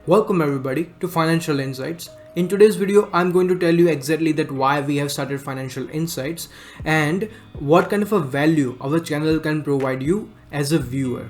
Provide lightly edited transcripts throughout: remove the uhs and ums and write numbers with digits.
Welcome everybody to Financial Insights. In today's video, I'm going to tell you exactly that why we have started Financial Insights and what kind of a value our channel can provide you as a viewer.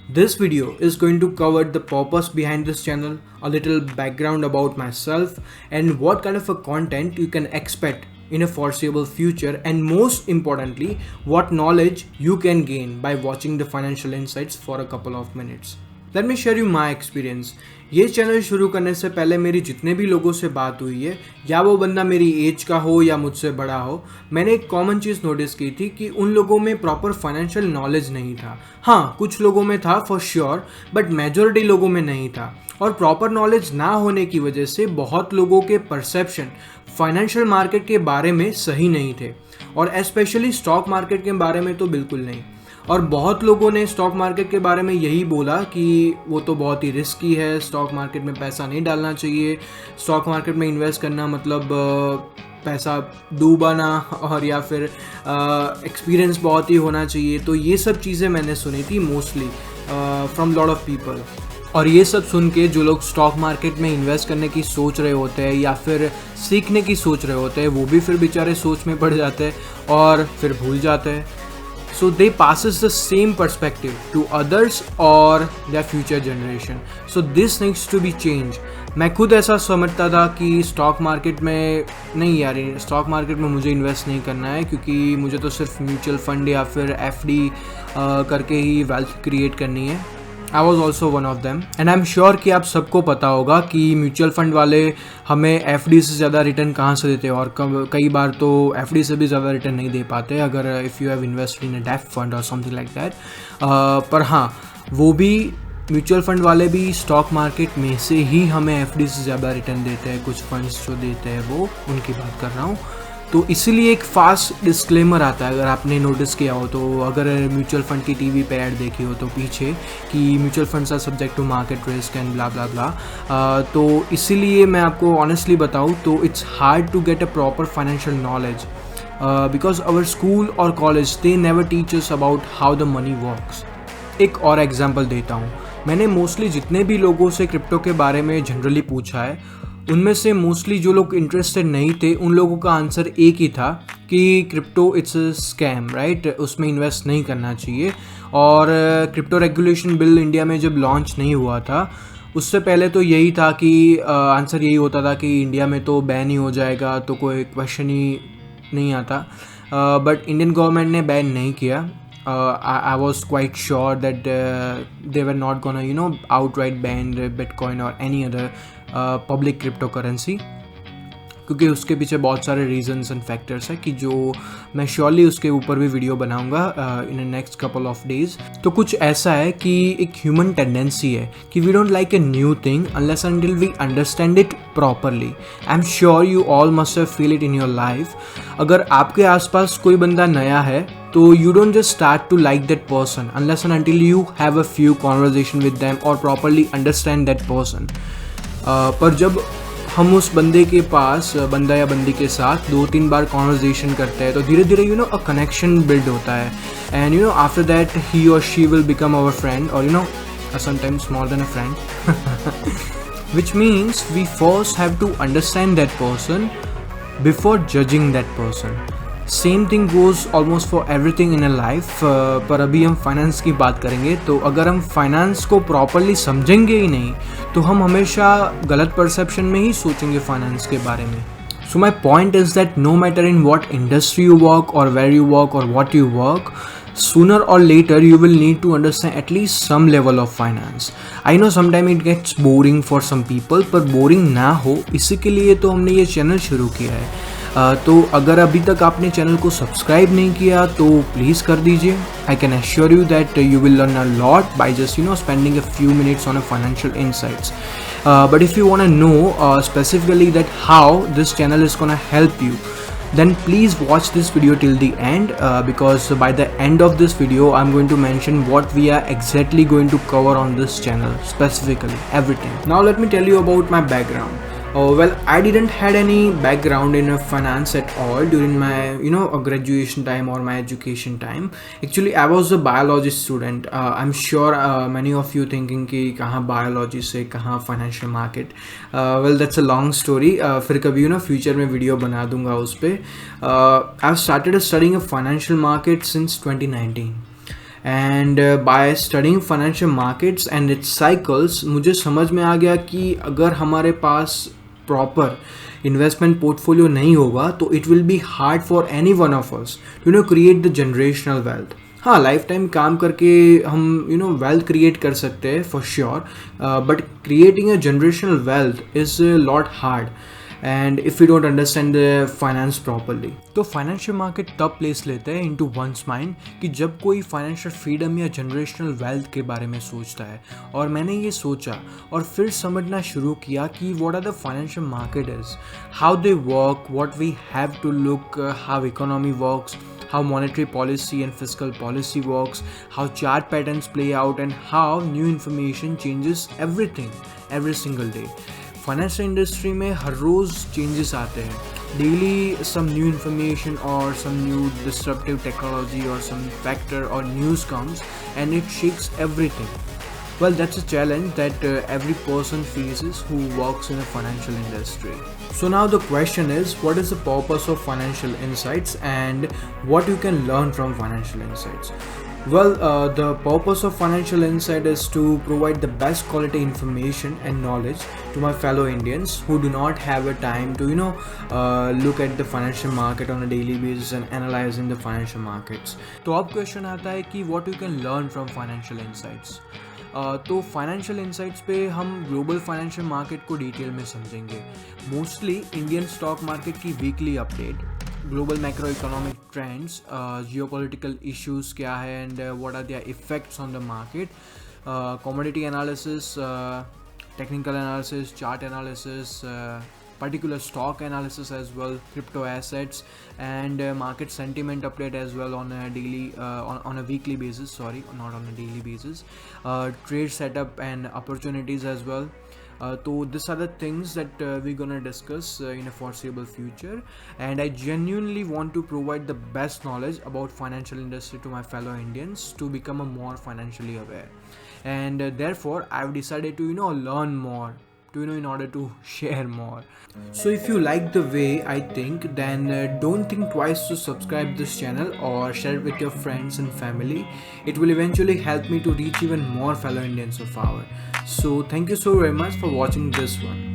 This video is going to cover the purpose behind this channel, a little background about myself, and what kind of a content you can expect in a foreseeable future, and most importantly, what knowledge you can gain by watching the Financial Insights for a couple of minutes. Let me share you my experience. ये channel शुरू करने से पहले मेरी जितने भी लोगों से बात हुई है, या वो बंदा मेरी एज का हो या मुझसे बड़ा हो, मैंने एक कॉमन चीज़ नोटिस की थी कि उन लोगों में प्रॉपर फाइनेंशियल नॉलेज नहीं था। हाँ, कुछ लोगों में था फॉर श्योर, बट मेजॉरिटी लोगों में नहीं था। और प्रॉपर नॉलेज ना होने की वजह से बहुत लोगों के परसेप्शन फाइनेंशियल मार्केट के बारे में सही नहीं थे, और स्पेशली स्टॉक मार्केट के बारे में तो बिल्कुल नहीं। और बहुत लोगों ने स्टॉक मार्केट के बारे में यही बोला कि वो तो बहुत ही रिस्की है, स्टॉक मार्केट में पैसा नहीं डालना चाहिए, स्टॉक मार्केट में इन्वेस्ट करना मतलब पैसा डूबाना, और या फिर एक्सपीरियंस बहुत ही होना चाहिए। तो ये सब चीज़ें मैंने सुनी थी mostly from lot of people. और ये सब सुन के जो लोग स्टॉक मार्केट में इन्वेस्ट करने की सोच रहे होते हैं या फिर सीखने की सोच रहे होते हैं, वो भी फिर बेचारे सोच में पड़ जाते हैं और फिर भूल जाते हैं। So they passes the same perspective to others or their future generation. So this needs to be changed. मैं खुद ऐसा समझता था कि स्टॉक मार्केट में नहीं यार, स्टॉक मार्केट में मुझे इन्वेस्ट नहीं करना है, क्योंकि मुझे तो सिर्फ म्यूचुअल फंड या फिर एफडी करके ही वेल्थ क्रिएट करनी है। I was also one of them, and I am sure कि आप सबको पता होगा कि म्यूचुअल फंड वाले हमें एफडी से ज़्यादा रिटर्न कहाँ से देते हैं, और कई बार तो एफडी से भी ज़्यादा रिटर्न नहीं दे पाते अगर if you have invested in a debt fund और समथिंग लाइक दैट। पर हाँ, वो भी म्यूचुअल फंड वाले भी स्टॉक मार्केट में से ही हमें एफडी से ज़्यादा रिटर्न देते हैं। कुछ फंड्स जो देते हैं वो उनकी बात कर रहा हूँ। तो इसीलिए एक फास्ट डिस्क्लेमर आता है, अगर आपने नोटिस किया हो तो, अगर म्यूचुअल फंड की टीवी पे ऐड देखी हो तो पीछे कि mutual funds are subject to market risk and blah blah blah. तो इसीलिए मैं आपको ऑनेस्टली बताऊँ तो it's hard to get a proper financial knowledge because our school और college they never teach us about how the money works. एक और example देता हूँ। मैंने मोस्टली जितने भी लोगों से क्रिप्टो के बारे में जनरली पूछा है, उनमें से मोस्टली जो लोग इंटरेस्टेड नहीं थे, उन लोगों का आंसर एक ही था कि crypto it's a scam, right, उसमें इन्वेस्ट नहीं करना चाहिए। और क्रिप्टो रेगुलेशन बिल इंडिया में जब लॉन्च नहीं हुआ था, उससे पहले तो यही था कि आंसर यही होता था कि इंडिया में तो बैन ही हो जाएगा, तो कोई क्वेश्चन ही नहीं आता। बट इंडियन गवर्नमेंट ने बैन नहीं किया। I was quite sure that they were not gonna outright ban Bitcoin or any other public cryptocurrency, क्योंकि उसके पीछे बहुत सारे रीजंस एंड फैक्टर्स है कि जो मैं श्योरली उसके ऊपर भी वीडियो बनाऊंगा in the next couple of days. तो कुछ ऐसा है कि एक ह्यूमन टेंडेंसी है कि we don't like a new thing unless until we understand it properly. I am sure you all must have feel it in your life. अगर आपके आसपास कोई बंदा नया है तो you don't just start to like that person unless and until you have a few conversation with them or properly understand that person. पर जब हम उस बंदे के पास, बंदा या बंदी के साथ 2-3 बार कॉन्वर्जेशन करते हैं तो धीरे धीरे अ कनेक्शन बिल्ड होता है, एंड आफ्टर दैट ही और she will become our friend, और sometimes more than a friend which means we first have to understand that person before judging that person. Same thing goes almost for everything in a life. पर अभी हम finance की बात करेंगे, तो अगर हम फाइनेंस को प्रॉपरली समझेंगे ही नहीं तो हम हमेशा गलत परसेप्शन में ही सोचेंगे फाइनेंस के बारे में। So my point is that no matter in what industry you work or where you work or what you work, sooner or later you will need to understand at least some level of finance. I know sometimes it gets boring for some people, पर boring ना हो इसी के लिए तो हमने ये channel शुरू किया है। तो अगर अभी तक आपने चैनल को सब्सक्राइब नहीं किया तो प्लीज़ कर दीजिए। I can assure you that you will learn a lot by just spending a few minutes on a financial insights. But if you want to know specifically that how this channel is gonna help you, then please watch this video till the end, because by the end of this video I'm going to mention what we are exactly going to cover on this channel, specifically everything. Now let me tell you about my background. Oh, well, I didn't had any background in finance at all during my, graduation time or my education time. Actually, I was a biology student. I'm sure many of you thinking कि कहाँ biology से कहाँ financial market. Well, that's a long story. फिर कभी future में video बना दूंगा उस पे. I've started studying a financial market since 2019. And by studying financial markets and it's cycles मुझे समझ में आ गया कि अगर हमारे पास प्रॉपर इन्वेस्टमेंट पोर्टफोलियो नहीं होगा तो it will be hard for any one of us to create the generational wealth. हाँ, लाइफ टाइम काम करके हम वेल्थ क्रिएट कर सकते हैं for sure, but creating a generational wealth is lot hard and if you don't understand the finance properly. तो financial market तब place लेते हैं इनटू वंस माइंड कि जब कोई फाइनेंशियल फ्रीडम या जनरेशनल वेल्थ के बारे में सोचता है. और मैंने ये सोचा और फिर समझना शुरू किया कि what are the financial market is, how they work, what we have to look, how economy works, how monetary policy and fiscal policy works, how chart patterns play out, and how new information changes everything every single day. Financial industry में हर रोज़ changes आते हैं. Daily some new information और some new disruptive technology और some factor और news comes and it shakes everything. Well, that's a challenge that every person faces who works in a financial industry. So now the question is, what is the purpose of financial insights and what you can learn from financial insights? Well, the purpose of financial insight is to provide the best quality information and knowledge to my fellow Indians who do not have a time to look at the financial market on a daily basis and analyzing the financial markets. तो अब question आता है कि what you can learn from financial insights. तो financial insights पे हम global financial market को detail में समझेंगे. मोस्टली इंडियन स्टॉक मार्केट की weekly update, global macro economic trends, geopolitical issues क्या है and what are their effects on the market, commodity analysis, technical analysis, chart analysis, particular stock analysis as well, crypto assets, and market sentiment update as well on a daily on a weekly basis, sorry, not on a daily basis, trade setup and opportunities as well. So these are the things that we're gonna discuss in a foreseeable future, and I genuinely want to provide the best knowledge about financial industry to my fellow Indians to become a more financially aware, and therefore I've decided to learn more in order to share more. So if you like the way I think, then don't think twice to subscribe this channel or share it with your friends and family. It will eventually help me to reach even more fellow Indians of ours. So thank you so very much for watching this one.